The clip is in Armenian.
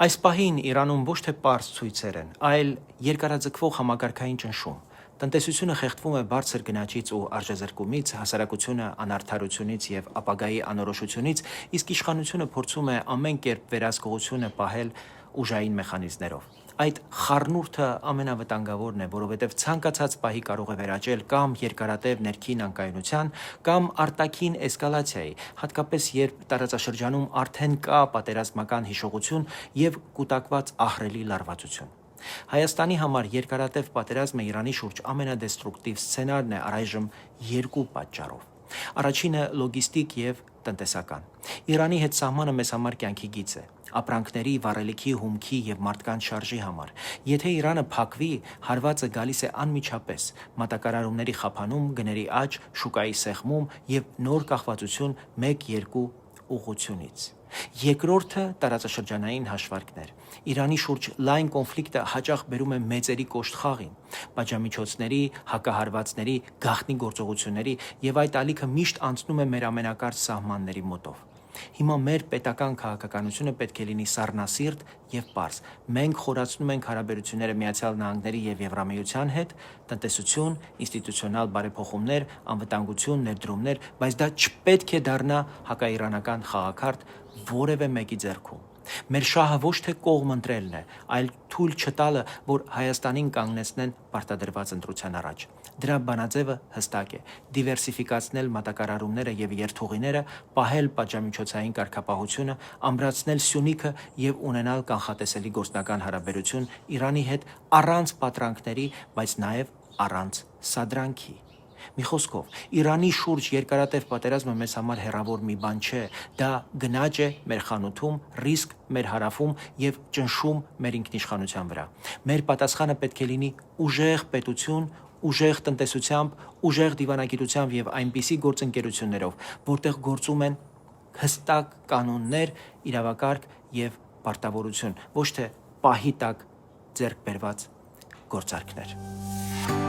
Այս պահին Իրանում ոչ թե պարզ ցույցեր են, այլ երկարաձգվող համակարգային ճնշում։ Տնտեսությունը խեղդվում է բարձր գնաճից ու արժեզրկումից, հասարակությունը անարդարությունից եւ ապագայի անորոշությունից, իսկ իշխանությունը փորձում է ամեն կերպ վերահսկողությունը պահել ուժային մեխանիզմներով։ Այդ խառնուրդը ամենավտանգավորն է, որովհետև ցանկացած պահի կարող է վերաճել կամ երկարատև ներքին անկայունության, կամ արտաքին էսկալացիայի, հատկապես երբ տարածաշրջանում արդեն կա պատերազմական հիշողություն եւ կուտակված ահռելի լարվածություն։ Հայաստանի համար երկարատև պատերազմը Իրանի շուրջ ամենադեստրուկտիվ սցենարն է առայժմ երկու պատճառով։ Առաջինը լոգիստիկ եւ տնտեսական։ Իրանի հետ սահմանը մեզ համար կյանքի գիծ է։ Ապրանքների, վառելիքի, հումքի եւ մարդկանց շարժի համար։ Եթե Իրանը փակվի, հարվածը գալիս է անմիջապես՝ մատակարարումների խափանում, գների աճ, շուկայի սեղմում եւ նոր կախվածություն 1-2 ուղղությունից։ Երկրորդը տարածաշրջանային հաշվարկներ։ Իրանի շուրջ լայն կոնֆլիկտը հաճախ բերում է մեծերի կոշտ խաղին, պատժամիջոցների, հակահարվածների, գաղտնի գործողությունների եւ այդ ալիքը միշտ անցնում է մեր ամենակարճ սահմանների մոտով։ Հիմա մեր պետական քաղաքականությունը պետք է լինի սառնասիրտ եւ պարզ։ Մենք խորացնում ենք հարաբերությունները Միացյալ Նահանգների եւ Եվրամիության հետ, տնտեսություն, ինստիտուցիոնալ բարեփոխումներ, անվտանգություն, ներդրումներ, բայց դա չպետք է դառնա հակաիրանական խաղաքարդ որևէ մեկի ձեռքում։ Մեր շահը ոչ թե կողմ ընտրելն է, այլ թույլ չտալը, որ Հայաստանին կանգնեցնեն պարտադրված ընտրության առաջ։ Դրա բանաձևը հստակ է՝ դիվերսիֆիկացնել մատակարարումները եւ երթուղիները, պահել պատժամիջոցային կարգապահությունը, ամրացնել Սյունիքը եւ ունենալ կանխատեսելի գործնական հարաբերություն Իրանի հետ առանց պատրանքների, բայց նաեւ առանց սադրանքի։ Մի խոսքով, Իրանի շուրջ երկարատև պատերազմը մեզ համար հեռավոր մի բան չէ, դա գնաճ է մեր խանութում, ռիսկ մեր հարավում եւ ճնշում մեր ինքնիշխանության վրա։ Մեր պատասխանը պետք է լինի ուժեղ պետություն, ուժեղ տնտեսությամբ, ուժեղ դիվանագիտությամբ եւ այնպիսի գործընկերություններով, որտեղ գործում են հստակ կանոններ, իրավակարգ եւ պարտավորություն, ոչ թե պահի տակ ձեռք բերված գործարքներ։